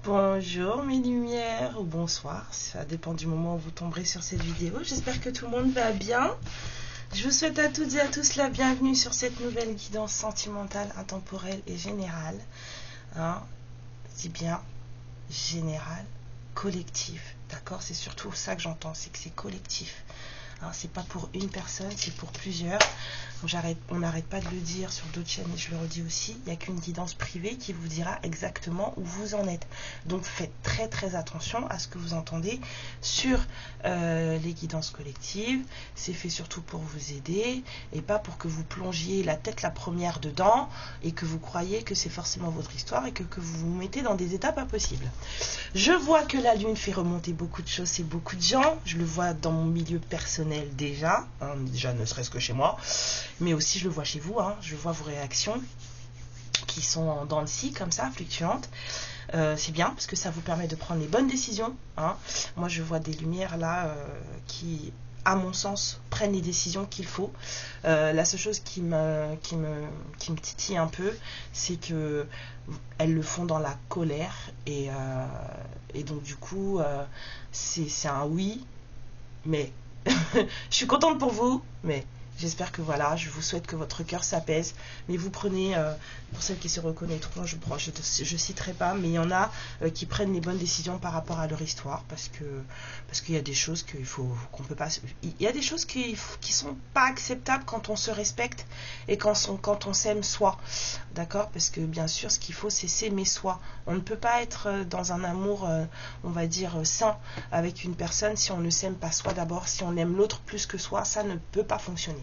Bonjour mes lumières, ou bonsoir, ça dépend du moment où vous tomberez sur cette vidéo. J'espère que tout le monde va bien. Je vous souhaite à toutes et à tous la bienvenue sur cette nouvelle guidance sentimentale, intemporelle et générale. Je dis bien générale, collective, d'accord? C'est surtout ça que j'entends, c'est que c'est collectif. C'est pas pour une personne, c'est pour plusieurs. On n'arrête pas de le dire sur d'autres chaînes et je le redis aussi, il n'y a qu'une guidance privée qui vous dira exactement où vous en êtes. Donc faites très très attention à ce que vous entendez sur les guidances collectives. C'est fait surtout pour vous aider et pas pour que vous plongiez la tête la première dedans et que vous croyez que c'est forcément votre histoire et que vous vous mettez dans des étapes impossibles. Je vois que la lune fait remonter beaucoup de choses et beaucoup de gens. Je le vois dans mon milieu personnel déjà, déjà ne serait-ce que chez moi, mais aussi je le vois chez vous, je vois vos réactions qui sont en dents de scie comme ça, fluctuantes. C'est bien parce que ça vous permet de prendre les bonnes décisions. Moi je vois des lumières là qui, à mon sens, prennent les décisions qu'il faut. La seule chose qui me titille un peu, c'est que elles le font dans la colère et donc du coup c'est un oui, mais je suis contente pour vous, mais j'espère que voilà, je vous souhaite que votre cœur s'apaise. Mais vous prenez, pour celles qui se reconnaîtront, je citerai pas, mais il y en a qui prennent les bonnes décisions par rapport à leur histoire, parce qu'il y a des choses qu'on peut pas. Il y a des choses qui sont pas acceptables quand on se respecte et quand on s'aime soi, d'accord? Parce que bien sûr, ce qu'il faut, c'est s'aimer soi. On ne peut pas être dans un amour, on va dire sain avec une personne si on ne s'aime pas soi d'abord, si on aime l'autre plus que soi, ça ne peut pas fonctionner.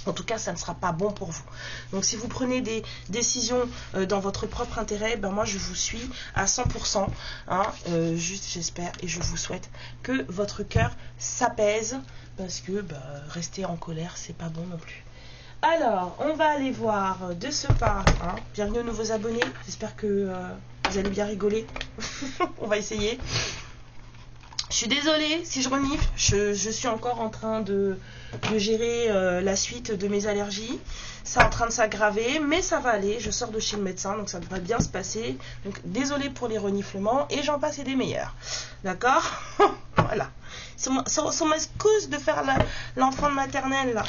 En tout cas, ça ne sera pas bon pour vous. Donc, si vous prenez des décisions dans votre propre intérêt, moi, je vous suis à 100%. Juste, j'espère et je vous souhaite que votre cœur s'apaise parce que rester en colère, c'est pas bon non plus. Alors, on va aller voir de ce pas. Bienvenue aux nouveaux abonnés. J'espère que vous allez bien rigoler. On va essayer. Je suis désolée si je renifle, je suis encore en train de gérer la suite de mes allergies. C'est en train de s'aggraver, mais ça va aller. Je sors de chez le médecin, donc ça devrait bien se passer. Donc désolée pour les reniflements, et j'en passe et des meilleurs. D'accord? Voilà. C'est mon excuse de faire l'enfant de maternelle, là.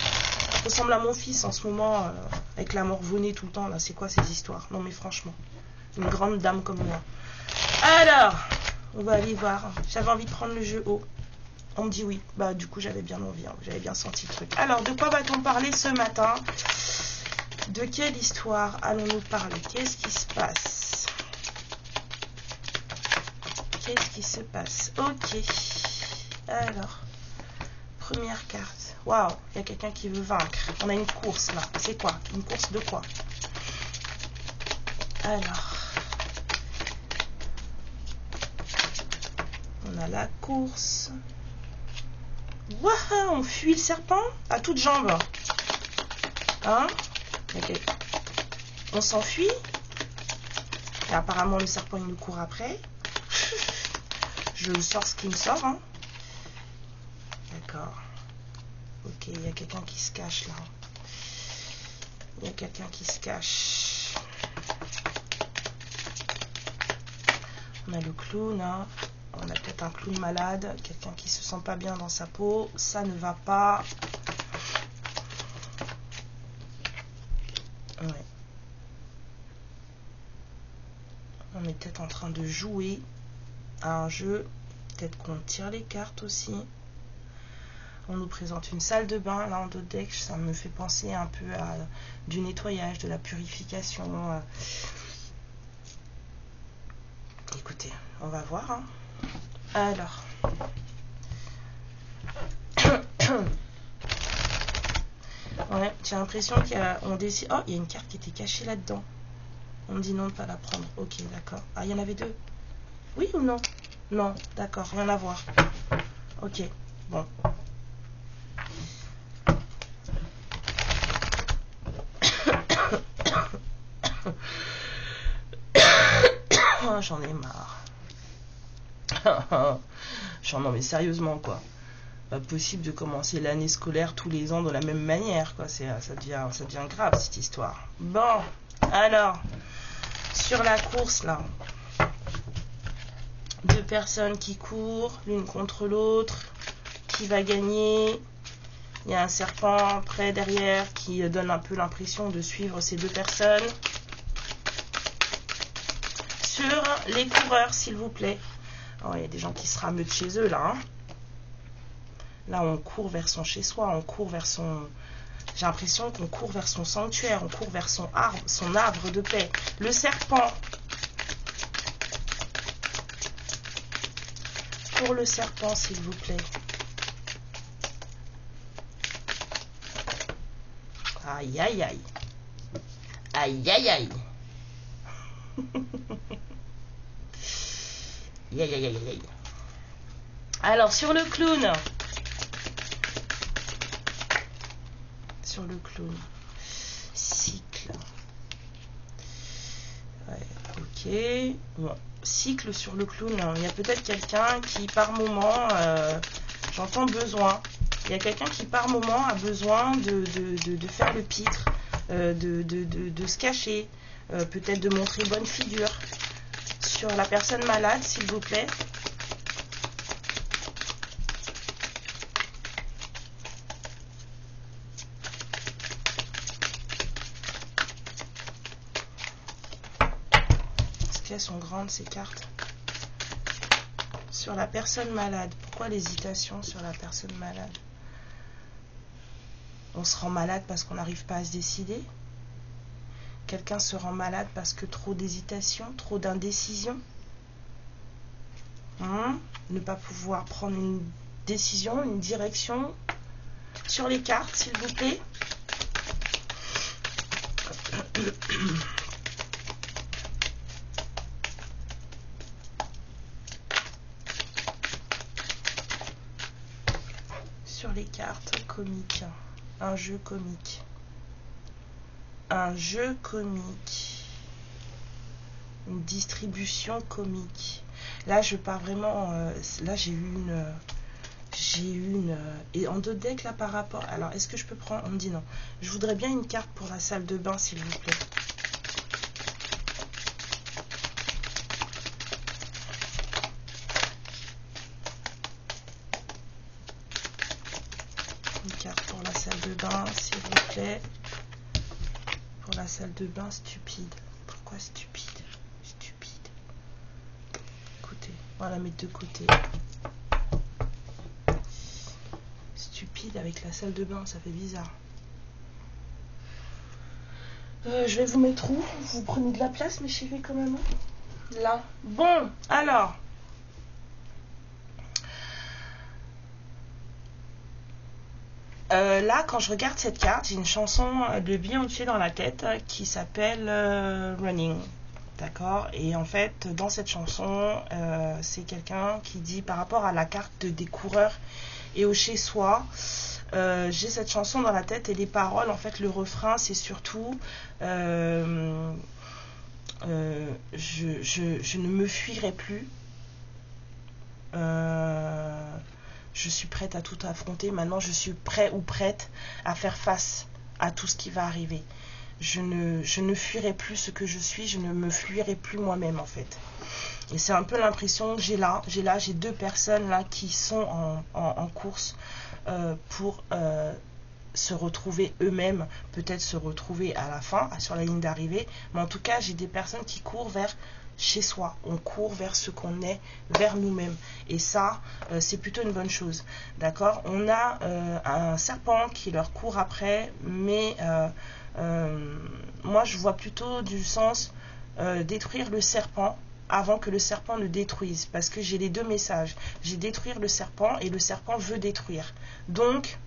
Je ressemble à mon fils en ce moment, avec la morvonnée tout le temps, là. C'est quoi ces histoires? Non mais franchement, une grande dame comme moi. Alors... on va aller voir. J'avais envie de prendre le jeu haut. On me dit oui. Du coup, j'avais bien envie. J'avais bien senti le truc. Alors, de quoi va-t-on parler ce matin? De quelle histoire allons-nous parler? Qu'est-ce qui se passe? Qu'est-ce qui se passe? Ok. Alors, première carte. Waouh, il y a quelqu'un qui veut vaincre. On a une course là. C'est quoi? Une course de quoi? Alors... on a la course. Waouh, on fuit le serpent à toutes jambes. Okay. On s'enfuit. Et apparemment, le serpent, il nous court après. Je sors ce qui me sort. D'accord. Ok, il y a quelqu'un qui se cache là. Il y a quelqu'un qui se cache. On a le clown, On a peut-être un clown malade, quelqu'un qui se sent pas bien dans sa peau, ça ne va pas. Ouais. On est peut-être en train de jouer à un jeu, peut-être qu'on tire les cartes aussi. On nous présente une salle de bain, là en dos de deck, ça me fait penser un peu à du nettoyage, de la purification. Écoutez, on va voir. Alors, ouais, j'ai l'impression qu'on décide. Oh, il y a une carte qui était cachée là-dedans. On me dit non de ne pas la prendre. Ok, d'accord. Ah, il y en avait deux. Oui ou non? Non, d'accord, rien à voir. Ok, bon. Oh, j'en ai marre. Non mais sérieusement quoi. pas possible de commencer l'année scolaire tous les ans de la même manière, quoi. Ça devient grave, cette histoire. Bon, alors, sur la course, là, 2 personnes qui courent, l'une contre l'autre. Qui va gagner? Il y a un serpent près derrière qui donne un peu l'impression de suivre ces 2 personnes. Sur les coureurs, s'il vous plaît. Oh, il y a des gens qui se rameutent chez eux, là. Hein. Là, on court vers son chez-soi, on court vers son... J'ai l'impression qu'on court vers son sanctuaire, on court vers son arbre de paix. Le serpent. Pour le serpent, s'il vous plaît. Aïe, aïe, aïe. Aïe, aïe, aïe. Aïe, aïe, aïe, aïe. Alors, sur le clown. Sur le clown. Cycle. Ouais, ok. Bon, cycle sur le clown. Il y a peut-être quelqu'un qui, par moment, j'entends besoin. Il y a quelqu'un qui, par moment, a besoin de faire le pitre, de se cacher, peut-être de montrer bonne figure. Sur la personne malade, s'il vous plaît. Est-ce qu'elles sont grandes, ces cartes? Sur la personne malade. Pourquoi l'hésitation sur la personne malade? On se rend malade parce qu'on n'arrive pas à se décider. Quelqu'un se rend malade parce que trop d'hésitation, trop d'indécision. Ne pas pouvoir prendre une décision, une direction. Sur les cartes, s'il vous plaît. Sur les cartes, comique. Un jeu comique. Un jeu comique. Une distribution comique. Là, je pars vraiment... là, j'ai eu une... et en 2 decks, là, par rapport... Alors, est-ce que je peux prendre... On me dit non. Je voudrais bien une carte pour la salle de bain, s'il vous plaît. Une carte pour la salle de bain, s'il vous plaît. Pour la salle de bain, stupide. Pourquoi stupide? Stupide. Écoutez, on va la mettre de côté. Stupide avec la salle de bain, ça fait bizarre. Je vais vous mettre où? Vous prenez de la place, mes chéris, quand même. Là. Bon, alors. Là, quand je regarde cette carte, j'ai une chanson de Beyoncé dans la tête qui s'appelle Running. D'accord? Et en fait, dans cette chanson, c'est quelqu'un qui dit par rapport à la carte des coureurs et au chez-soi, j'ai cette chanson dans la tête et les paroles, en fait, le refrain, c'est surtout je ne me fuirai plus. Je suis prête à tout affronter. Maintenant, je suis prêt ou prête à faire face à tout ce qui va arriver. Je ne fuirai plus ce que je suis. Je ne me fuirai plus moi-même, en fait. Et c'est un peu l'impression que j'ai là. J'ai 2 personnes là qui sont en course pour se retrouver eux-mêmes. Peut-être se retrouver à la fin, sur la ligne d'arrivée. Mais en tout cas, j'ai des personnes qui courent vers... chez soi, on court vers ce qu'on est, vers nous-mêmes. Et ça, c'est plutôt une bonne chose. D'accord? On a un serpent qui leur court après, mais moi, je vois plutôt du sens détruire le serpent avant que le serpent ne détruise. Parce que j'ai les 2 messages. J'ai détruire le serpent et le serpent veut détruire. Donc...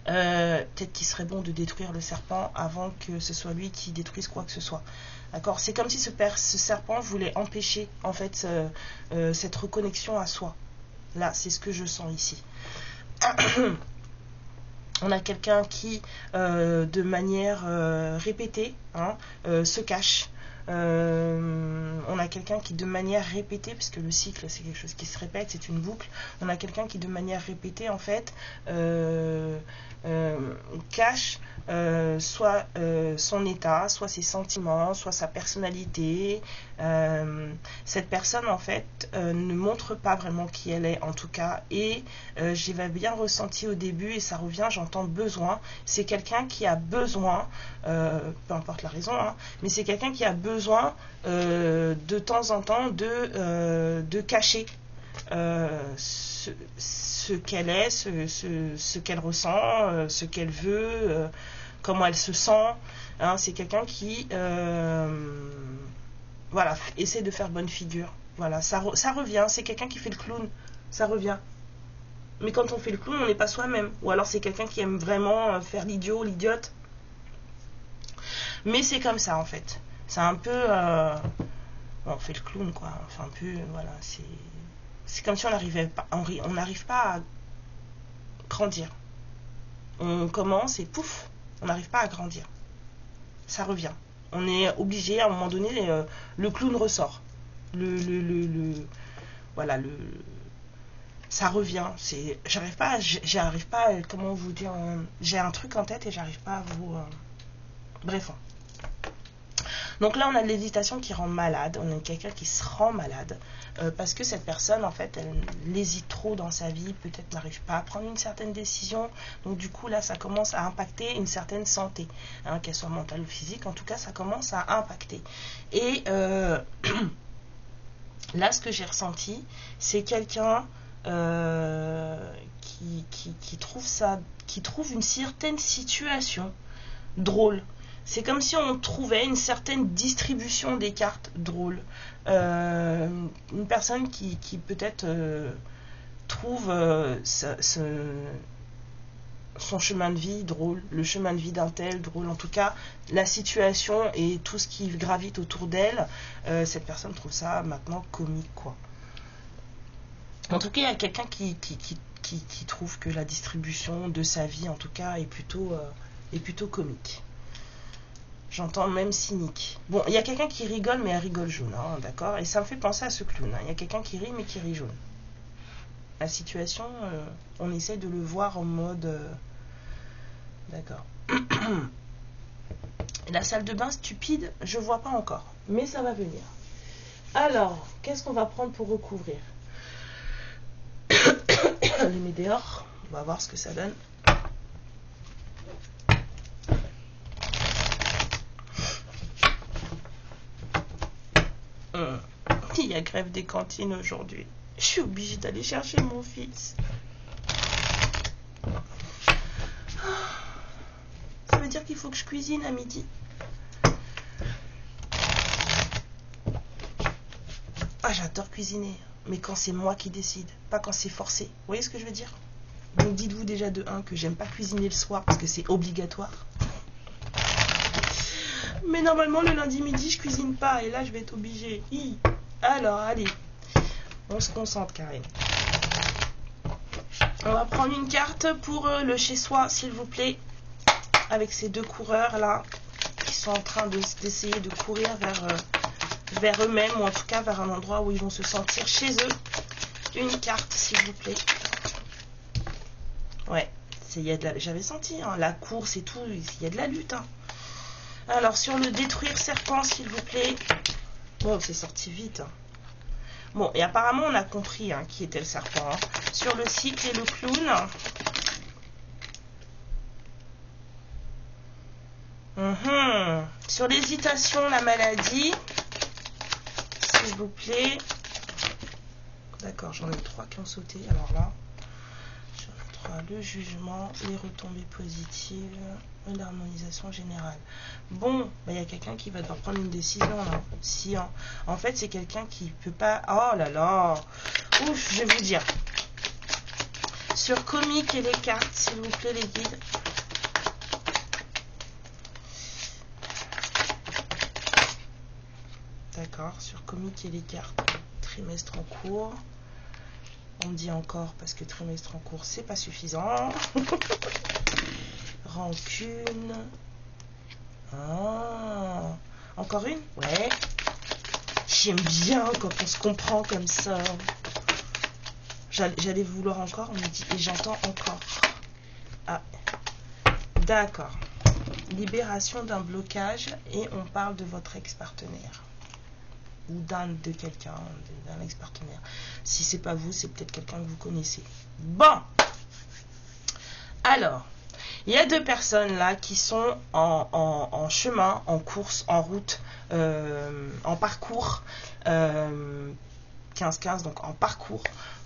peut-être qu'il serait bon de détruire le serpent avant que ce soit lui qui détruise quoi que ce soit. D'accord? C'est comme si ce serpent voulait empêcher en fait cette reconnexion à soi. Là, c'est ce que je sens ici. On a quelqu'un qui, de manière répétée, se cache, On a quelqu'un qui de manière répétée, puisque le cycle c'est quelque chose qui se répète, c'est une boucle, on a quelqu'un qui de manière répétée en fait cache soit son état, soit ses sentiments, soit sa personnalité. Cette personne en fait ne montre pas vraiment qui elle est en tout cas, et j'avais bien ressenti au début, et ça revient, j'entends besoin. C'est quelqu'un qui a besoin, peu importe la raison, hein, mais c'est quelqu'un qui a besoin de temps en temps de cacher ce qu'elle est, ce qu'elle ressent, ce qu'elle veut, comment elle se sent. Hein, c'est quelqu'un qui voilà, essaie de faire bonne figure. Voilà, ça revient, c'est quelqu'un qui fait le clown, ça revient. Mais quand on fait le clown, on n'est pas soi-même. Ou alors c'est quelqu'un qui aime vraiment faire l'idiot, l'idiote. Mais c'est comme ça en fait. C'est un peu... on fait le clown quoi. Enfin un peu... Voilà, c'est comme si on n'arrive pas à grandir. On commence et pouf, on n'arrive pas à grandir. Ça revient. On est obligé, à un moment donné, le clown ressort. Voilà, ça revient. J'arrive pas, comment vous dire, j'ai un truc en tête et j'arrive pas à vous... bref. Donc là, on a de l'hésitation qui rend malade. On a quelqu'un qui se rend malade parce que cette personne, en fait, elle hésite trop dans sa vie. Peut-être n'arrive pas à prendre une certaine décision. Donc du coup, là, ça commence à impacter une certaine santé, hein, qu'elle soit mentale ou physique. En tout cas, ça commence à impacter. Et là, ce que j'ai ressenti, c'est quelqu'un qui trouve une certaine situation drôle. C'est comme si on trouvait une certaine distribution des cartes drôle. Une personne qui peut-être trouve son chemin de vie drôle, le chemin de vie d'un tel drôle. En tout cas, la situation et tout ce qui gravite autour d'elle, cette personne trouve ça maintenant comique, quoi. En tout cas, il y a quelqu'un qui trouve que la distribution de sa vie, en tout cas, est plutôt comique. J'entends même cynique. Bon, il y a quelqu'un qui rigole, mais elle rigole jaune, hein, d'accord. Et ça me fait penser à ce clown. Il y a quelqu'un qui rit, mais qui rit jaune. La situation, on essaie de le voir en mode... d'accord. La salle de bain stupide, je vois pas encore. Mais ça va venir. Alors, qu'est-ce qu'on va prendre pour recouvrir? Je les mets dehors. On va voir ce que ça donne. Il y a grève des cantines aujourd'hui. Je suis obligée d'aller chercher mon fils. Ça veut dire qu'il faut que je cuisine à midi. Ah, j'adore cuisiner. Mais quand c'est moi qui décide, pas quand c'est forcé. Vous voyez ce que je veux dire? Donc dites-vous déjà de 1 que j'aime pas cuisiner le soir parce que c'est obligatoire. Mais normalement le lundi midi je cuisine pas et là je vais être obligée. Alors allez, on se concentre Karine. On va prendre une carte pour le chez soi s'il vous plaît. Avec ces deux coureurs là qui sont en train d'essayer de courir vers eux-mêmes ou en tout cas vers un endroit où ils vont se sentir chez eux. Une carte s'il vous plaît. Ouais, j'avais senti hein, la course et tout, il y a de la lutte. Hein. Alors sur le détruire serpent s'il vous plaît. Bon, c'est sorti vite. Hein. Bon, et apparemment on a compris hein, qui était le serpent. Hein. Sur le cycle et le clown. Sur l'hésitation, la maladie. S'il vous plaît. D'accord, j'en ai 3 qui ont sauté. Alors là, le jugement, les retombées positives et l'harmonisation générale. Bon, il y a quelqu'un qui va devoir prendre une décision là. Si, hein. En fait, c'est quelqu'un qui peut pas... Oh là là. Ouf, je vais vous dire. Sur comique et les cartes, s'il vous plaît, les guides. D'accord, sur comique et les cartes. Trimestre en cours. On me dit encore parce que trimestre en cours c'est pas suffisant. Rancune. Ah. Encore une? Ouais. J'aime bien quand on se comprend comme ça. J'allais vouloir encore, on me dit, et j'entends encore. Ah, d'accord. Libération d'un blocage et on parle de votre ex-partenaire. Ou de quelqu'un, d'un ex-partenaire. Si c'est pas vous, c'est peut-être quelqu'un que vous connaissez. Bon. Alors, il y a deux personnes là qui sont en chemin, en course, en route, en parcours, 15-15, donc en parcours,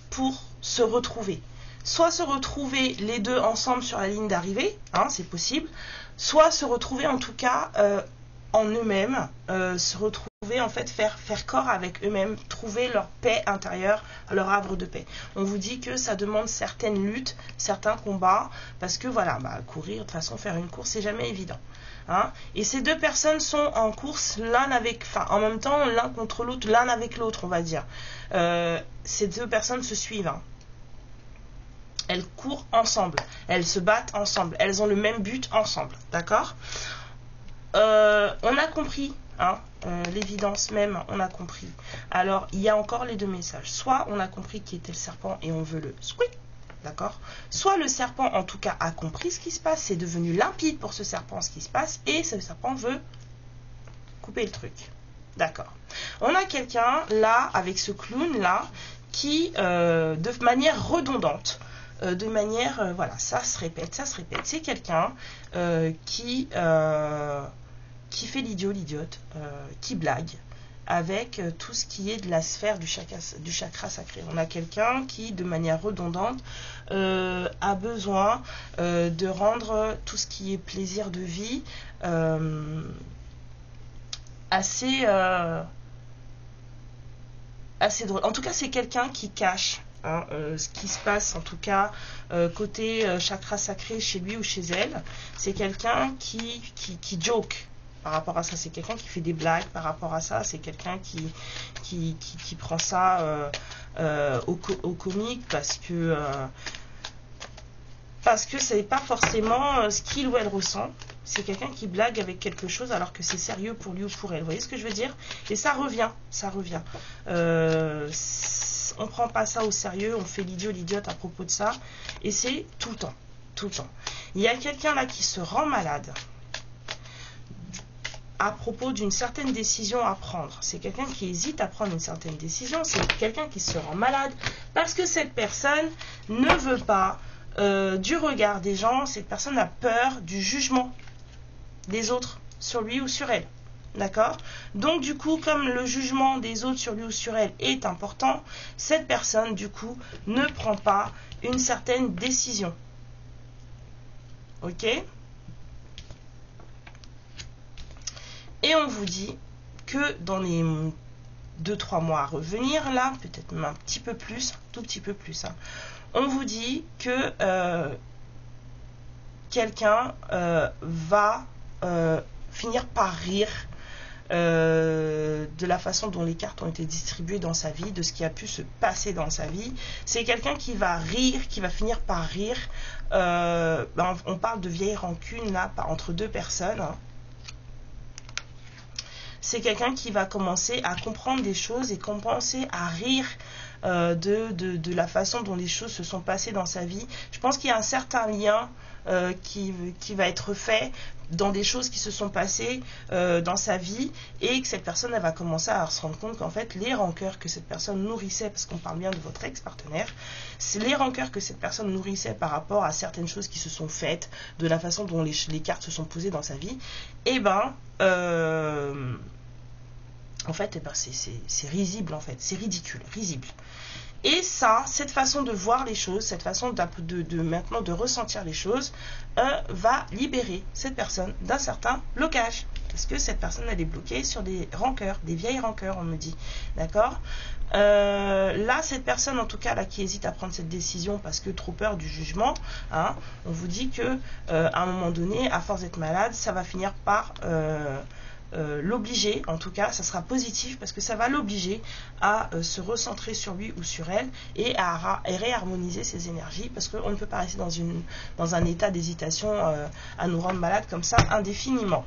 pour se retrouver. Soit se retrouver les deux ensemble sur la ligne d'arrivée, hein, c'est possible, soit se retrouver en tout cas en eux-mêmes, se retrouver en fait, faire corps avec eux-mêmes, trouver leur paix intérieure, leur havre de paix. On vous dit que ça demande certaines luttes, certains combats, parce que voilà, courir, de toute façon faire une course, c'est jamais évident. Hein. Et ces deux personnes sont en course en même temps l'un contre l'autre, l'un avec l'autre, on va dire. Ces deux personnes se suivent. Hein. Elles courent ensemble, elles se battent ensemble, elles ont le même but ensemble, d'accord? On a compris, hein, l'évidence même, on a compris. Alors, il y a encore les deux messages. Soit on a compris qui était le serpent et on veut le squeak, d'accord? Soit le serpent, en tout cas, a compris ce qui se passe, c'est devenu limpide pour ce serpent ce qui se passe, et ce serpent veut couper le truc. D'accord. On a quelqu'un, là, avec ce clown-là, qui, de manière redondante, voilà, ça se répète, c'est quelqu'un qui fait l'idiote, qui blague avec tout ce qui est de la sphère du chakra sacré. On a quelqu'un qui, de manière redondante, a besoin de rendre tout ce qui est plaisir de vie assez drôle. En tout cas, c'est quelqu'un qui cache ce qui se passe, en tout cas, côté chakra sacré chez lui ou chez elle. C'est quelqu'un qui joke par rapport à ça. C'est quelqu'un qui fait des blagues par rapport à ça. C'est quelqu'un qui prend ça au comique parce que c'est pas forcément ce qu'il ou elle ressent. C'est quelqu'un qui blague avec quelque chose alors que c'est sérieux pour lui ou pour elle. Vous voyez ce que je veux dire? Et ça revient. On ne prend pas ça au sérieux, on fait l'idiote à propos de ça. Et c'est tout le temps. Il y a quelqu'un là qui se rend malade à propos d'une certaine décision à prendre. C'est quelqu'un qui hésite à prendre une certaine décision. C'est quelqu'un qui se rend malade parce que cette personne ne veut pas du regard des gens. Cette personne a peur du jugement des autres sur lui ou sur elle. D'accord? Donc du coup, comme le jugement des autres sur lui ou sur elle est important, cette personne du coup ne prend pas une certaine décision. Ok? Et on vous dit que dans les 2-3 mois à revenir, là, peut-être même un petit peu plus, un tout petit peu plus, hein, on vous dit que quelqu'un va finir par rire de la façon dont les cartes ont été distribuées dans sa vie, de ce qui a pu se passer dans sa vie. C'est quelqu'un qui va rire, qui va finir par rire. On parle de vieille rancune là, entre deux personnes. Hein. C'est quelqu'un qui va commencer à comprendre des choses et commencer à rire de la façon dont les choses se sont passées dans sa vie. Je pense qu'il y a un certain lien qui va être fait dans des choses qui se sont passées dans sa vie et que cette personne elle va commencer à se rendre compte qu'en fait les rancœurs que cette personne nourrissait, parce qu'on parle bien de votre ex-partenaire, c'est les rancœurs que cette personne nourrissait par rapport à certaines choses qui se sont faites, de la façon dont les cartes se sont posées dans sa vie, et en fait, c'est risible, en fait, c'est ridicule, risible. Et ça, cette façon de voir les choses, cette façon maintenant de ressentir les choses, va libérer cette personne d'un certain blocage. Parce que cette personne, elle est bloquée sur des rancœurs, des vieilles rancœurs, on me dit. D'accord ? Là, cette personne, en tout cas, là, qui hésite à prendre cette décision parce que trop peur du jugement, hein, on vous dit que à un moment donné, à force d'être malade, ça va finir par l'obliger, en tout cas ça sera positif parce que ça va l'obliger à se recentrer sur lui ou sur elle et à réharmoniser ses énergies, parce qu'on ne peut pas rester dans un état d'hésitation à nous rendre malades comme ça indéfiniment.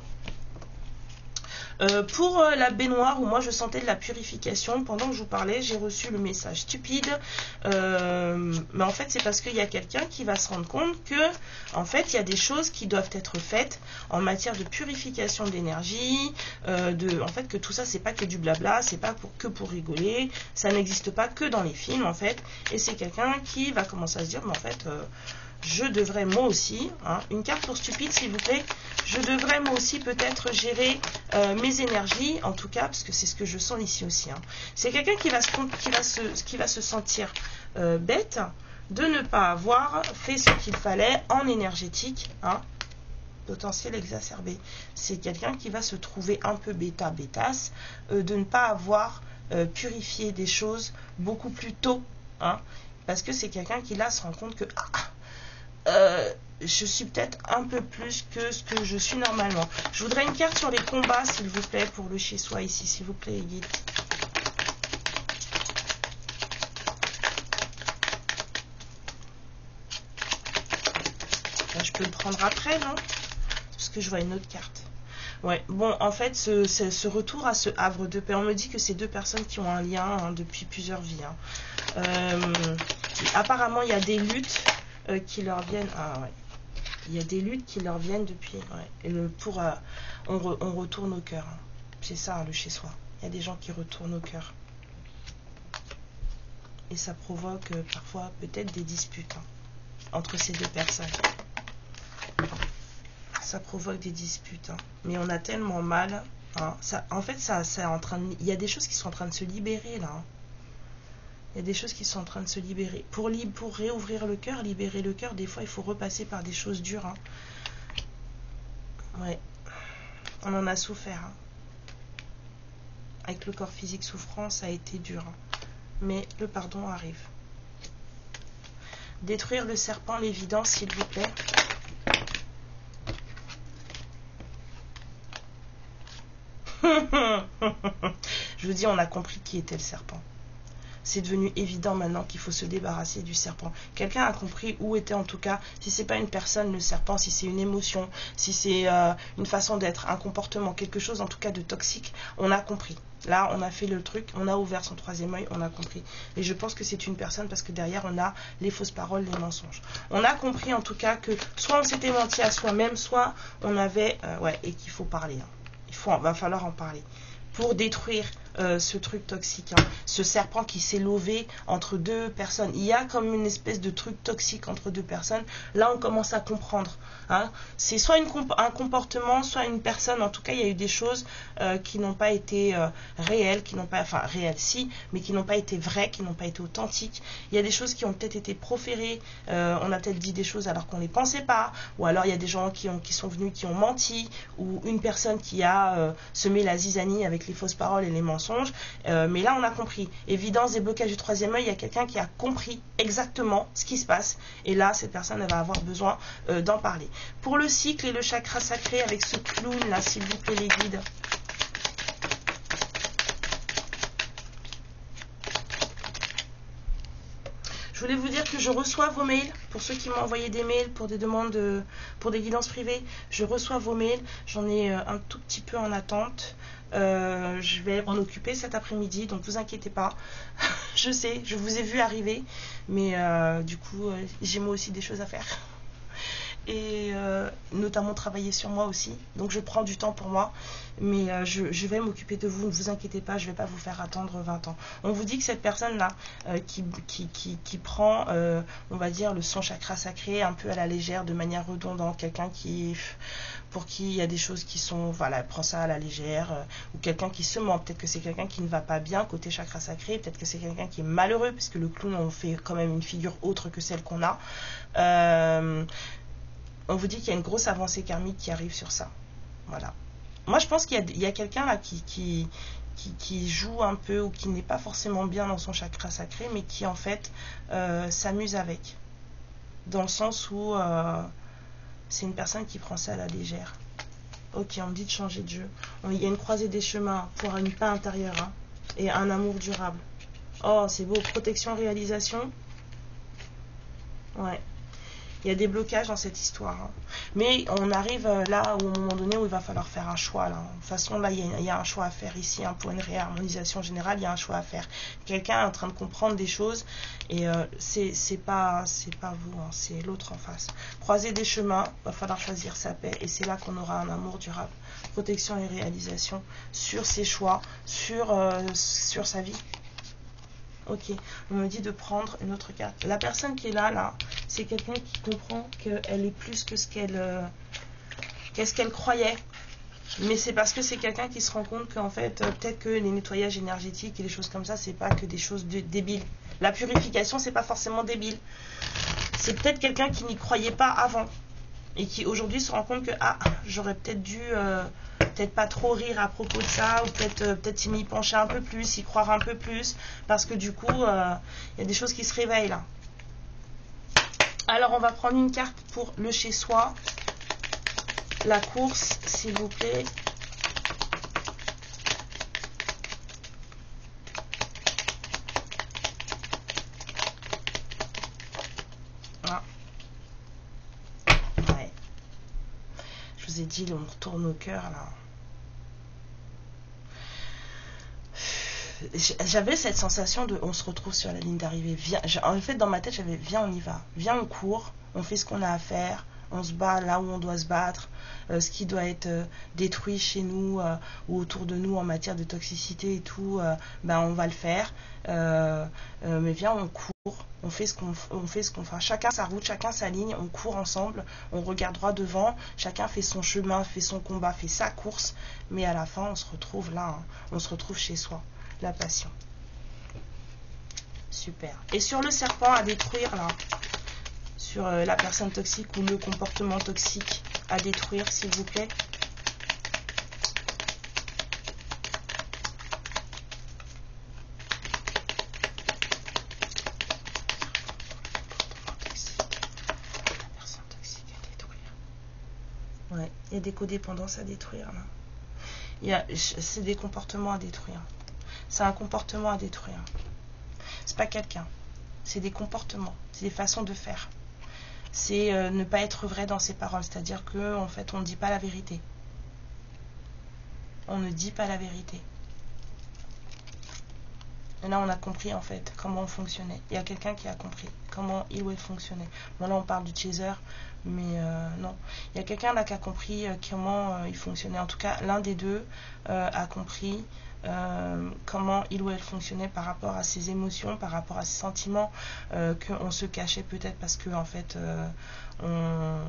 Pour la baignoire, où moi je sentais de la purification, pendant que je vous parlais, j'ai reçu le message stupide. Mais en fait, c'est parce qu'il y a quelqu'un qui va se rendre compte que, en fait, il y a des choses qui doivent être faites en matière de purification d'énergie, en fait, que tout ça, c'est pas que du blabla, c'est pas que pour rigoler, ça n'existe pas que dans les films, en fait. Et c'est quelqu'un qui va commencer à se dire, mais en fait, je devrais moi aussi, hein, une carte pour stupide s'il vous plaît, je devrais moi aussi peut-être gérer mes énergies, en tout cas, parce que c'est ce que je sens ici aussi. Hein. C'est quelqu'un qui va se sentir bête de ne pas avoir fait ce qu'il fallait en énergétique, hein, potentiel exacerbé. C'est quelqu'un qui va se trouver un peu bêtasse de ne pas avoir purifié des choses beaucoup plus tôt, hein, parce que c'est quelqu'un qui là se rend compte que je suis peut-être un peu plus que ce que je suis normalement. Je voudrais une carte sur les combats, s'il vous plaît, pour le chez-soi ici, s'il vous plaît, guide. Là, je peux le prendre après, non? Parce que je vois une autre carte. Ouais, bon, en fait, ce retour à ce havre de paix, on me dit que c'est deux personnes qui ont un lien hein, depuis plusieurs vies. Hein. Apparemment, il y a des luttes qui leur viennent. Ah ouais. Il y a des luttes qui leur viennent depuis. Ouais. Et on retourne au cœur. Hein. C'est ça hein, le chez soi. Il y a des gens qui retournent au cœur. Et ça provoque parfois peut-être des disputes hein, entre ces deux personnes. Ça provoque des disputes. Hein. Mais on a tellement mal. Hein. Ça, en fait, il y a des choses qui sont en train de se libérer là. Hein. Il y a des choses qui sont en train de se libérer. Pour réouvrir le cœur, libérer le cœur, des fois, il faut repasser par des choses dures. Hein. Ouais. On en a souffert. Hein. Avec le corps physique souffrant, ça a été dur. Hein. Mais le pardon arrive. Détruire le serpent, l'évidence, s'il vous plaît. Je vous dis, on a compris qui était le serpent. C'est devenu évident maintenant qu'il faut se débarrasser du serpent. Quelqu'un a compris où était en tout cas, si c'est pas une personne, le serpent, si c'est une émotion, si c'est une façon d'être, un comportement, quelque chose en tout cas de toxique, on a compris. Là, on a fait le truc, on a ouvert son troisième œil, on a compris. Et je pense que c'est une personne parce que derrière, on a les fausses paroles, les mensonges. On a compris en tout cas que soit on s'était menti à soi-même, soit on avait... ouais, et qu'il faut parler. Hein. Va falloir en parler. Pour détruire ce truc toxique, hein. Ce serpent qui s'est levé entre deux personnes. Il y a comme une espèce de truc toxique entre deux personnes. Là, on commence à comprendre. Hein. C'est soit un comportement, soit une personne. En tout cas, il y a eu des choses qui n'ont pas été réelles, réelles si, mais qui n'ont pas été vraies, qui n'ont pas été authentiques. Il y a des choses qui ont peut-être été proférées. On a peut-être dit des choses alors qu'on ne les pensait pas. Ou alors, il y a des gens qui sont venus, qui ont menti. Ou une personne qui a semé la zizanie avec les fausses paroles et les mensonges. Mais là on a compris, évidence des blocages du troisième œil, il y a quelqu'un qui a compris exactement ce qui se passe et là cette personne elle va avoir besoin d'en parler. Pour le cycle et le chakra sacré avec ce clown là, s'il vous plaît les guides. Je voulais vous dire que je reçois vos mails, pour ceux qui m'ont envoyé des mails pour des demandes, pour des guidances privées, je reçois vos mails, j'en ai un tout petit peu en attente. Je vais m'en occuper cet après-midi, donc vous inquiétez pas. Je sais, je vous ai vu arriver, mais du coup, j'ai moi aussi des choses à faire. Et notamment travailler sur moi aussi. Donc je prends du temps pour moi, mais je vais m'occuper de vous, ne vous inquiétez pas, je ne vais pas vous faire attendre 20 ans. On vous dit que cette personne-là qui prend, on va dire, son chakra sacré un peu à la légère, de manière redondante, quelqu'un pour qui il y a des choses qui sont, voilà, elle prend ça à la légère, ou quelqu'un qui se ment, peut-être que c'est quelqu'un qui ne va pas bien côté chakra sacré, peut-être que c'est quelqu'un qui est malheureux, puisque le clown, on fait quand même une figure autre que celle qu'on a. On vous dit qu'il y a une grosse avancée karmique qui arrive sur ça. Voilà. Moi, je pense qu'il y a quelqu'un là qui joue un peu ou qui n'est pas forcément bien dans son chakra sacré, mais qui en fait s'amuse avec. Dans le sens où c'est une personne qui prend ça à la légère. Ok, on me dit de changer de jeu. Il y a une croisée des chemins pour une paix intérieure hein, et un amour durable. Oh, c'est beau. Protection, réalisation. Ouais. Il y a des blocages dans cette histoire. Hein. Mais on arrive là au moment donné où il va falloir faire un choix. Là. De toute façon, là, il y a un choix à faire ici. Hein, pour une réharmonisation générale, il y a un choix à faire. Quelqu'un est en train de comprendre des choses et c'est pas vous, hein, c'est l'autre en face. Croiser des chemins, il va falloir choisir sa paix et c'est là qu'on aura un amour durable. Protection et réalisation sur ses choix, sur sa vie. Ok, on me dit de prendre une autre carte. La personne qui est là, c'est quelqu'un qui comprend qu'elle est plus que ce qu'elle croyait. Mais c'est parce que c'est quelqu'un qui se rend compte qu'en fait, peut-être que les nettoyages énergétiques et les choses comme ça, c'est pas que des choses débiles. La purification, c'est pas forcément débile. C'est peut-être quelqu'un qui n'y croyait pas avant. Et qui aujourd'hui se rend compte que j'aurais peut-être dû peut-être pas trop rire à propos de ça, ou peut-être m'y pencher un peu plus, y croire un peu plus, parce que du coup il y a des choses qui se réveillent là. Alors on va prendre une carte pour le chez soi, la course s'il vous plaît. Je vous ai dit, on retourne au cœur là. J'avais cette sensation de on se retrouve sur la ligne d'arrivée. En fait, dans ma tête, j'avais viens, on y va. Viens, on court, on fait ce qu'on a à faire, on se bat là où on doit se battre. Ce qui doit être détruit chez nous ou autour de nous en matière de toxicité et tout, on va le faire. Mais viens, on court, on fait ce qu'on fait. Chacun sa route, chacun sa ligne, on court ensemble, on regarde droit devant, chacun fait son chemin, fait son combat, fait sa course, mais à la fin on se retrouve là, hein, on se retrouve chez soi, la passion. Super. Et sur le serpent à détruire là, sur la personne toxique ou le comportement toxique à détruire s'il vous plaît. Ouais, il y a des codépendances à détruire là. C'est des comportements à détruire. C'est un comportement à détruire. C'est pas quelqu'un. C'est des comportements. C'est des façons de faire. C'est ne pas être vrai dans ses paroles. C'est-à-dire que en fait, on ne dit pas la vérité. On ne dit pas la vérité. Et là, on a compris en fait comment on fonctionnait. Il y a quelqu'un qui a compris comment il ou elle fonctionnait. Bon, là, on parle du chaser, mais non. Il y a quelqu'un là qui a compris comment il fonctionnait. En tout cas, l'un des deux a compris comment il ou elle fonctionnait par rapport à ses émotions, par rapport à ses sentiments, qu'on se cachait peut-être parce que en fait, on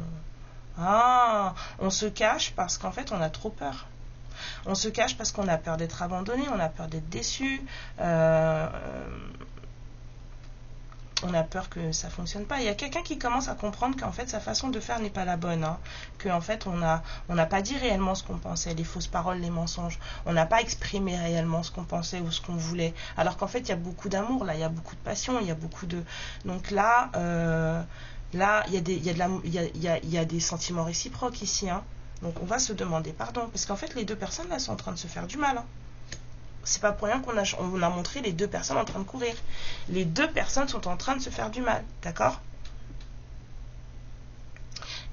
se cache parce qu'en fait, on a trop peur. On se cache parce qu'on a peur d'être abandonné, on a peur d'être déçu, on a peur que ça ne fonctionne pas. Il y a quelqu'un qui commence à comprendre qu'en fait sa façon de faire n'est pas la bonne, hein. Qu'en fait on n'a pas dit réellement ce qu'on pensait, les fausses paroles, les mensonges, on n'a pas exprimé réellement ce qu'on pensait ou ce qu'on voulait, alors qu'en fait il y a beaucoup d'amour, là il y a beaucoup de passion, il y a beaucoup de... Donc là, il y a des sentiments réciproques ici, hein. Donc on va se demander pardon, parce qu'en fait les deux personnes là sont en train de se faire du mal, hein. C'est pas pour rien qu'on a montré les deux personnes en train de courir. Les deux personnes sont en train de se faire du mal, d'accord?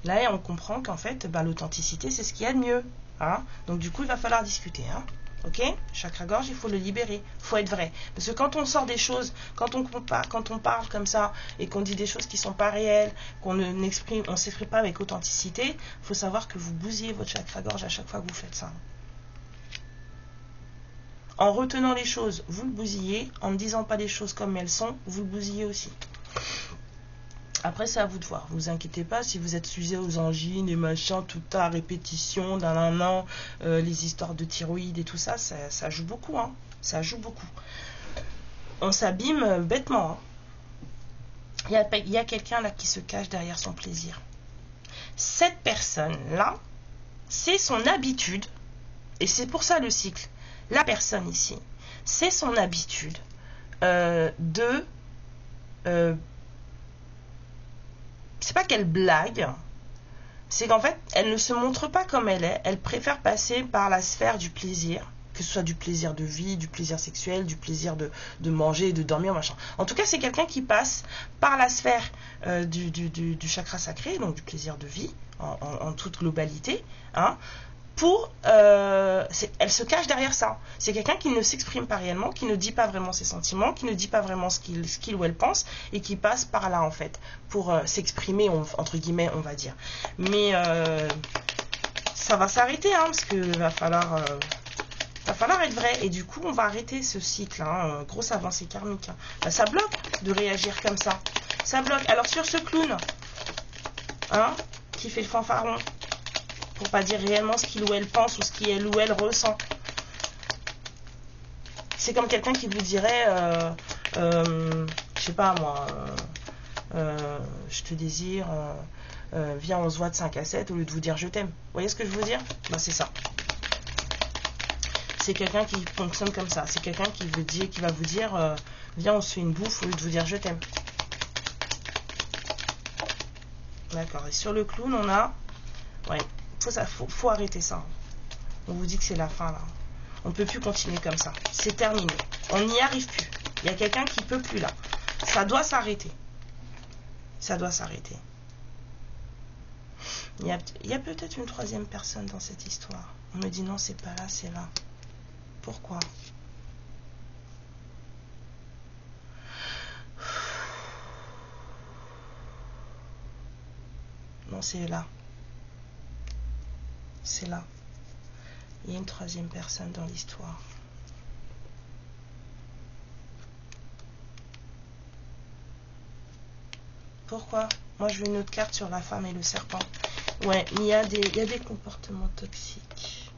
Là on comprend qu'en fait l'authenticité c'est ce qu'il y a de mieux, hein. Donc du coup il va falloir discuter, hein. Ok, chakra-gorge, il faut le libérer, il faut être vrai. Parce que quand on sort des choses, quand on parle comme ça et qu'on dit des choses qui ne sont pas réelles, on ne s'exprime pas avec authenticité, il faut savoir que vous bousillez votre chakra-gorge à chaque fois que vous faites ça. En retenant les choses, vous le bousillez. En ne disant pas les choses comme elles sont, vous le bousillez aussi. Après, c'est à vous de voir. Ne vous inquiétez pas si vous êtes sujet aux angines et machin, tout à répétition, les histoires de thyroïde et tout ça, ça joue beaucoup, hein. Ça joue beaucoup. On s'abîme bêtement, hein. Il y a quelqu'un là qui se cache derrière son plaisir. Cette personne-là, c'est son habitude, et c'est pour ça le cycle. La personne ici, c'est son habitude c'est pas qu'elle blague, c'est qu'en fait, elle ne se montre pas comme elle est, elle préfère passer par la sphère du plaisir que ce soit du plaisir de vie, du plaisir sexuel, du plaisir de manger, de dormir, machin. En tout cas, c'est quelqu'un qui passe par la sphère du chakra sacré, donc du plaisir de vie, en toute globalité, hein, elle se cache derrière ça. C'est quelqu'un qui ne s'exprime pas réellement, qui ne dit pas vraiment ses sentiments, qui ne dit pas vraiment ce qu'il ou elle pense, et qui passe par là en fait pour s'exprimer, entre guillemets, on va dire. Mais ça va s'arrêter, hein, parce que va falloir être vrai, et du coup on va arrêter ce cycle, hein, grosse avancée karmique, hein. Bah, ça bloque de réagir comme ça, ça bloque. Alors sur ce clown, hein, qui fait le fanfaron, pour pas dire réellement ce qu'il ou elle pense ou ce qu'il ou elle ressent. C'est comme quelqu'un qui vous dirait, je sais pas moi, je te désire, viens on se voit de 5 à 7 au lieu de vous dire je t'aime. Vous voyez ce que je veux dire? Bah c'est ça. C'est quelqu'un qui fonctionne comme ça. C'est quelqu'un qui va vous dire, viens on se fait une bouffe au lieu de vous dire je t'aime. D'accord. Et sur le clown on a, ouais. Faut arrêter ça. On vous dit que c'est la fin là. On ne peut plus continuer comme ça. C'est terminé. On n'y arrive plus. Il y a quelqu'un qui ne peut plus là. Ça doit s'arrêter. Ça doit s'arrêter. Il y a peut-être une troisième personne dans cette histoire. On me dit non, c'est pas là, c'est là. Pourquoi? Non, c'est là. C'est là. Il y a une troisième personne dans l'histoire. Pourquoi? Moi, je veux une autre carte sur la femme et le serpent. Ouais, il y a des comportements toxiques.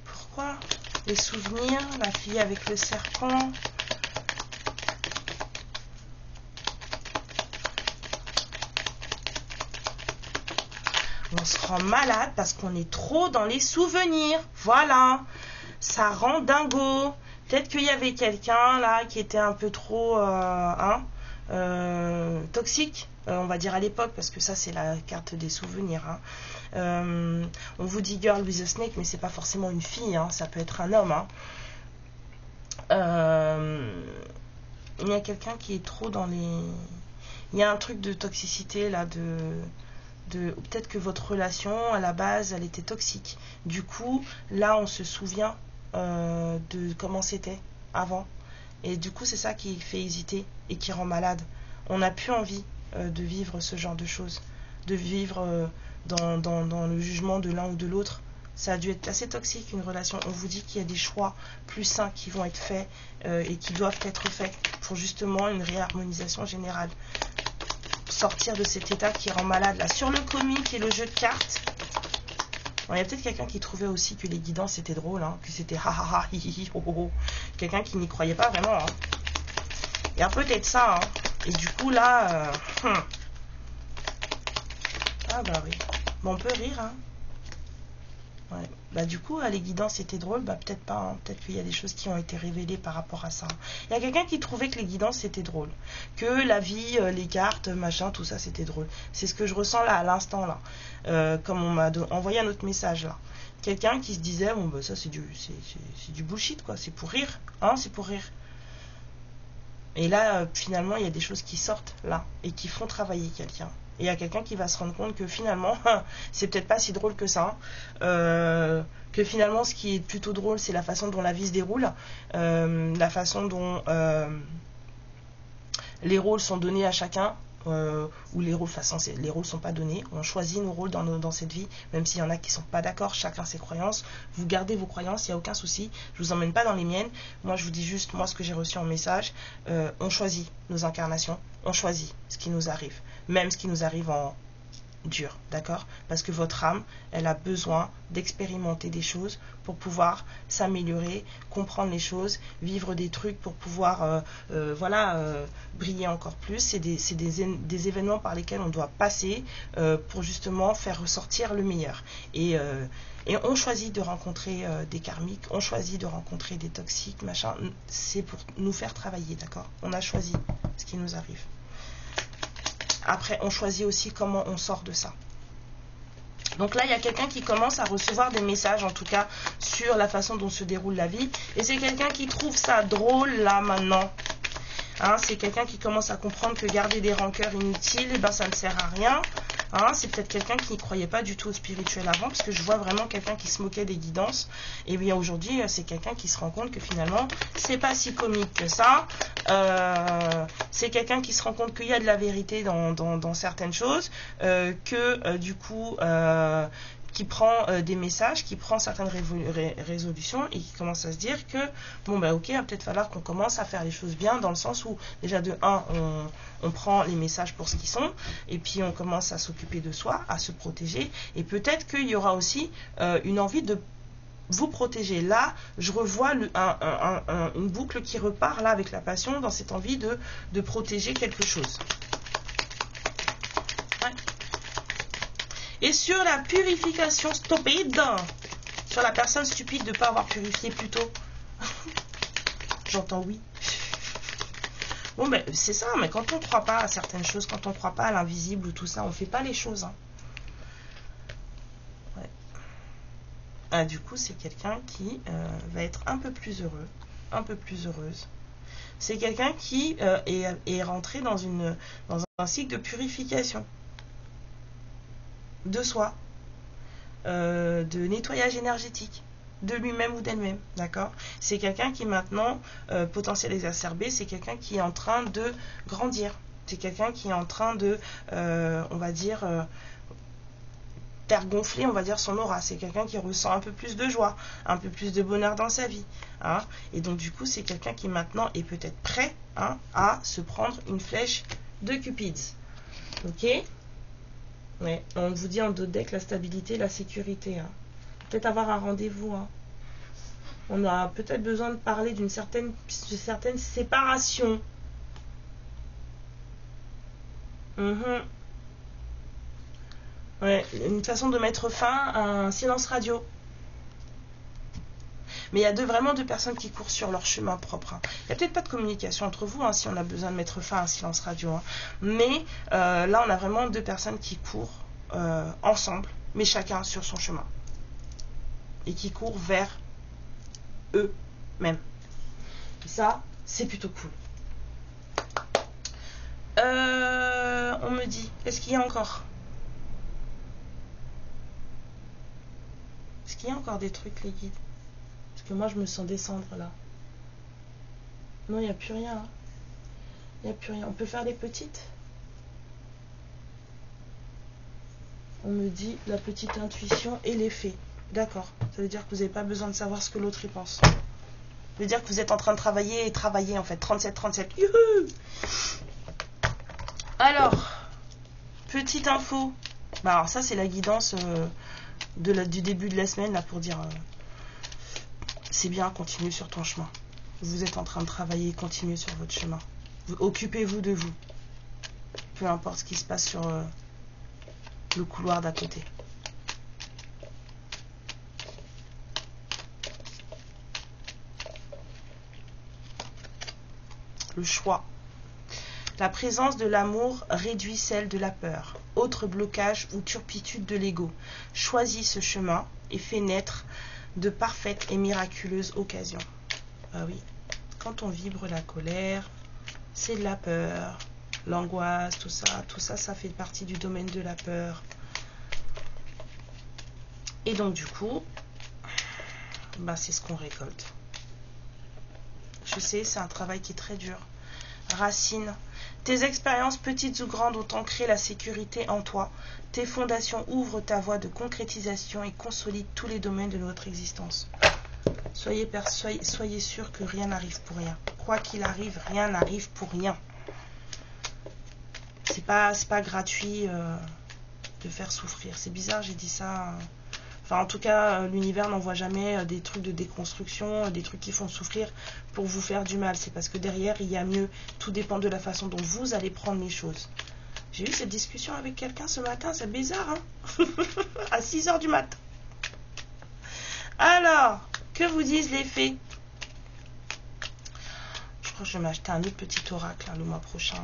Pourquoi? Les souvenirs, la fille avec le serpent. On se rend malade parce qu'on est trop dans les souvenirs. Voilà. Ça rend dingo. Peut-être qu'il y avait quelqu'un là qui était un peu trop toxique, on va dire à l'époque, parce que ça c'est la carte des souvenirs. Hein. On vous dit girl with a snake, mais c'est pas forcément une fille, hein, ça peut être un homme. Hein. Il y a quelqu'un qui est trop dans les... Il y a un truc de toxicité là, peut-être que votre relation à la base elle était toxique. Du coup là on se souvient de comment c'était avant, et du coup c'est ça qui fait hésiter et qui rend malade. On n'a plus envie de vivre ce genre de choses, de vivre dans le jugement de l'un ou de l'autre. Ça a dû être assez toxique une relation. On vous dit qu'il y a des choix plus sains qui vont être faits et qui doivent être faits pour justement une réharmonisation générale. Sortir de cet état qui rend malade là. Sur le comique et le jeu de cartes, il y a peut-être quelqu'un qui trouvait aussi que les guidances c'était drôle, hein, que c'était ha ha ha hi hi hi ho ho ho. Quelqu'un qui n'y croyait pas vraiment. Hein. Il y a peut-être ça. Hein. Et du coup là, ah bah oui. Bon, on peut rire. Hein. Ouais. Bah du coup les guidances c'était drôle, bah peut-être pas, hein. Peut-être qu'il y a des choses qui ont été révélées par rapport à ça. Il y a quelqu'un qui trouvait que les guidances c'était drôle, que la vie, les cartes, machin, tout ça c'était drôle. C'est ce que je ressens là à l'instant là, comme on m'a envoyé un autre message là. Quelqu'un qui se disait bon bah ça c'est du bullshit quoi, c'est pour rire, hein, c'est pour rire. Et là finalement il y a des choses qui sortent là et qui font travailler quelqu'un. Et il y a quelqu'un qui va se rendre compte que finalement, c'est peut-être pas si drôle que ça. Que finalement, ce qui est plutôt drôle, c'est la façon dont la vie se déroule. La façon dont les rôles sont donnés à chacun. Ou les rôles, les rôles sont pas donnés. On choisit nos rôles dans cette vie, même s'il y en a qui sont pas d'accord, chacun ses croyances. Vous gardez vos croyances, il n'y a aucun souci. Je vous emmène pas dans les miennes. Moi, je vous dis juste, moi, ce que j'ai reçu en message. On choisit nos incarnations. On choisit ce qui nous arrive. Même ce qui nous arrive en dur, d'accord? Parce que votre âme, elle a besoin d'expérimenter des choses pour pouvoir s'améliorer, comprendre les choses, vivre des trucs pour pouvoir briller encore plus. C'est des événements par lesquels on doit passer pour justement faire ressortir le meilleur. Et on choisit de rencontrer des karmiques, on choisit de rencontrer des toxiques, machin. C'est pour nous faire travailler, d'accord? On a choisi ce qui nous arrive. après, on choisit aussi comment on sort de ça. Donc là, il y a quelqu'un qui commence à recevoir des messages, en tout cas, sur la façon dont se déroule la vie. Et c'est quelqu'un qui trouve ça drôle, là, maintenant. Hein, c'est quelqu'un qui commence à comprendre que garder des rancœurs inutiles, eh ben, ça ne sert à rien. Hein, c'est peut-être quelqu'un qui n'y croyait pas du tout au spirituel avant, parce que je vois vraiment quelqu'un qui se moquait des guidances. Et bien aujourd'hui, c'est quelqu'un qui se rend compte que finalement, c'est pas si comique que ça. C'est quelqu'un qui se rend compte qu'il y a de la vérité dans certaines choses, du coup... qui prend des messages, qui prend certaines résolutions et qui commence à se dire que, bon, bah ok, il va peut-être falloir qu'on commence à faire les choses bien, dans le sens où, déjà de 1, on prend les messages pour ce qu'ils sont, et puis on commence à s'occuper de soi, à se protéger, et peut-être qu'il y aura aussi une envie de vous protéger. Là, je revois une boucle qui repart, là, avec la passion, dans cette envie de protéger quelque chose. Ouais. Et sur la purification stupide, sur la personne stupide de ne pas avoir purifié plus tôt, j'entends oui. Bon, ben c'est ça, mais quand on ne croit pas à certaines choses, quand on ne croit pas à l'invisible ou tout ça, on ne fait pas les choses. Hein. Ouais. Ah, du coup, c'est quelqu'un qui va être un peu plus heureux, un peu plus heureuse. C'est quelqu'un qui est rentré dans un cycle de purification de soi, de nettoyage énergétique, de lui-même ou d'elle-même, d'accord? C'est quelqu'un qui maintenant, potentiel exacerbé, c'est quelqu'un qui est en train de grandir. C'est quelqu'un qui est en train de, on va dire, faire gonfler, on va dire, son aura. C'est quelqu'un qui ressent un peu plus de joie, un peu plus de bonheur dans sa vie. Hein? Et donc, du coup, c'est quelqu'un qui maintenant est peut-être prêt, hein, à se prendre une flèche de Cupid. Ok? Ouais, on vous dit en dos de deck la stabilité, la sécurité. Hein. Peut-être avoir un rendez-vous. Hein. On a peut-être besoin de parler d'une certaine séparation. Ouais, une façon de mettre fin à un silence radio. Mais il y a vraiment deux personnes qui courent sur leur chemin propre. Hein. Il n'y a peut-être pas de communication entre vous, hein, si on a besoin de mettre fin à un silence radio. Hein. Mais là, on a vraiment deux personnes qui courent ensemble, mais chacun sur son chemin. Et qui courent vers eux-mêmes. Et ça, c'est plutôt cool. On me dit, est-ce qu'il y a encore des trucs, les guides? Parce que moi, je me sens descendre, là. Non, il n'y a plus rien. Il n'y a plus rien. On peut faire des petites? On me dit la petite intuition et l'effet. D'accord. Ça veut dire que vous n'avez pas besoin de savoir ce que l'autre y pense. Ça veut dire que vous êtes en train de travailler et travailler, en fait. 37. Youhou! Alors, petite info. Bah, alors ça, c'est la guidance du début de la semaine, là, pour dire... c'est bien, continue sur ton chemin. Vous êtes en train de travailler, continuez sur votre chemin. Occupez-vous de vous. Peu importe ce qui se passe sur le couloir d'à côté. Le choix. La présence de l'amour réduit celle de la peur. Autre blocage ou turpitude de l'ego. Choisis ce chemin et fais naître de parfaites et miraculeuses occasions. Ah oui, quand on vibre la colère, c'est de la peur, l'angoisse, tout ça, ça fait partie du domaine de la peur. Et donc du coup, bah, c'est ce qu'on récolte. Je sais, c'est un travail qui est très dur. Racine. Tes expériences petites ou grandes ont ancré la sécurité en toi. Tes fondations ouvrent ta voie de concrétisation et consolident tous les domaines de notre existence. Soyez sûr que rien n'arrive pour rien. Quoi qu'il arrive, rien n'arrive pour rien. C'est pas gratuit de faire souffrir. C'est bizarre, j'ai dit ça. Enfin, en tout cas, l'univers n'envoie jamais des trucs de déconstruction, des trucs qui font souffrir pour vous faire du mal. C'est parce que derrière, il y a mieux. Tout dépend de la façon dont vous allez prendre les choses. J'ai eu cette discussion avec quelqu'un ce matin, c'est bizarre, hein. À 6h du matin. Alors, que vous disent les fées? Je D'ailleurs, je vais m'acheter un autre petit oracle hein, le mois prochain.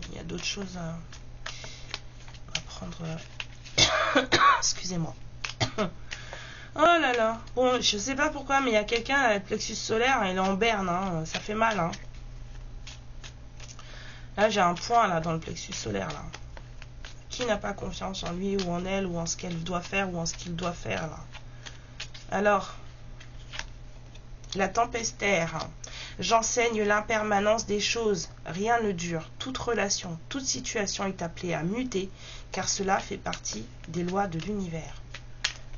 Il y a d'autres choses à prendre. Excusez-moi. Oh là là. Bon, je sais pas pourquoi, mais il y a quelqu'un, le plexus solaire, il est en berne. Hein. Ça fait mal. Hein. Là, j'ai un point là dans le plexus solaire. Là. Qui n'a pas confiance en lui ou en elle ou en ce qu'elle doit faire ou en ce qu'il doit faire là. Alors, la tempestaire. J'enseigne l'impermanence des choses. Rien ne dure. Toute relation, toute situation est appelée à muter, car cela fait partie des lois de l'univers.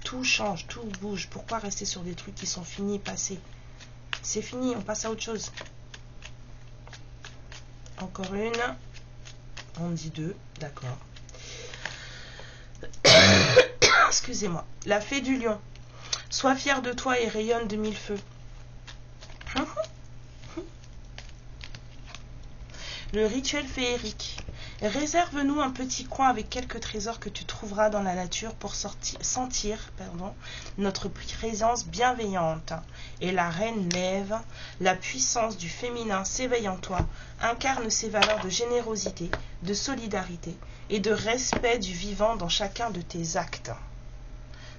Tout change, tout bouge. Pourquoi rester sur des trucs qui sont finis, passés? C'est fini, on passe à autre chose. Encore une. On dit deux, d'accord. Excusez-moi. La fée du lion. Sois fier de toi et rayonne de mille feux. Le rituel féerique. Réserve-nous un petit coin avec quelques trésors que tu trouveras dans la nature pour sentir notre présence bienveillante. Et la reine lève, la puissance du féminin s'éveille en toi, incarne ses valeurs de générosité, de solidarité et de respect du vivant dans chacun de tes actes.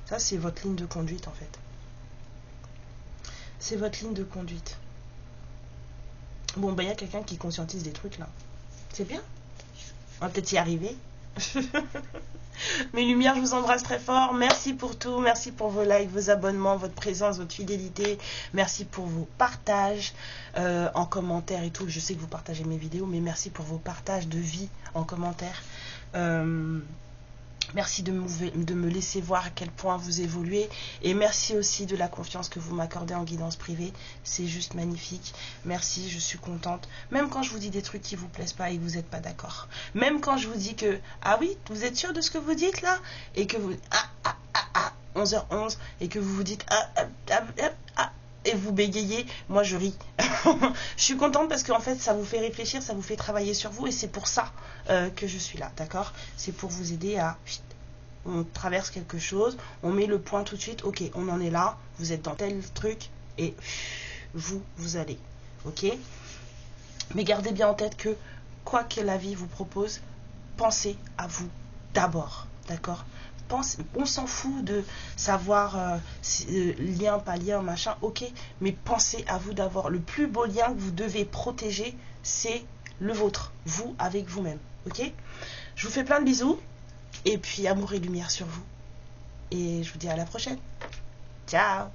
Ça, c'est votre ligne de conduite en fait. C'est votre ligne de conduite. Bon, ben il y a quelqu'un qui conscientise des trucs là. C'est bien. On va peut-être y arriver. Mes lumières, je vous embrasse très fort. Merci pour tout. Merci pour vos likes, vos abonnements, votre présence, votre fidélité. Merci pour vos partages en commentaire et tout. Je sais que vous partagez mes vidéos, mais merci pour vos partages de vie en commentaire. Merci de me laisser voir à quel point vous évoluez. Et merci aussi de la confiance que vous m'accordez en guidance privée. C'est juste magnifique. Merci, je suis contente. Même quand je vous dis des trucs qui ne vous plaisent pas et que vous n'êtes pas d'accord. Même quand je vous dis que, ah oui, vous êtes sûr de ce que vous dites là? Et que vous, 11h11, et que vous vous dites, et vous bégayez, moi je ris. Je suis contente parce qu'en fait ça vous fait réfléchir, ça vous fait travailler sur vous et c'est pour ça que je suis là, d'accord? C'est pour vous aider à... On traverse quelque chose, on met le point tout de suite, ok, on en est là, vous êtes dans tel truc et vous allez, ok? Mais gardez bien en tête que quoi que la vie vous propose, pensez à vous d'abord, d'accord? On s'en fout de savoir lien, pas lien, machin, ok, mais pensez à vous d'abord. Le plus beau lien que vous devez protéger, c'est le vôtre, vous avec vous-même, ok? Je vous fais plein de bisous, et puis amour et lumière sur vous. Et je vous dis à la prochaine. Ciao!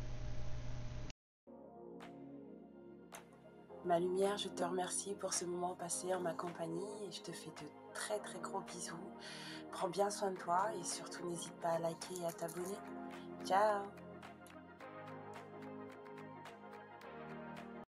Ma lumière, je te remercie pour ce moment passé en ma compagnie et je te fais de très très gros bisous. Prends bien soin de toi et surtout n'hésite pas à liker et à t'abonner. Ciao!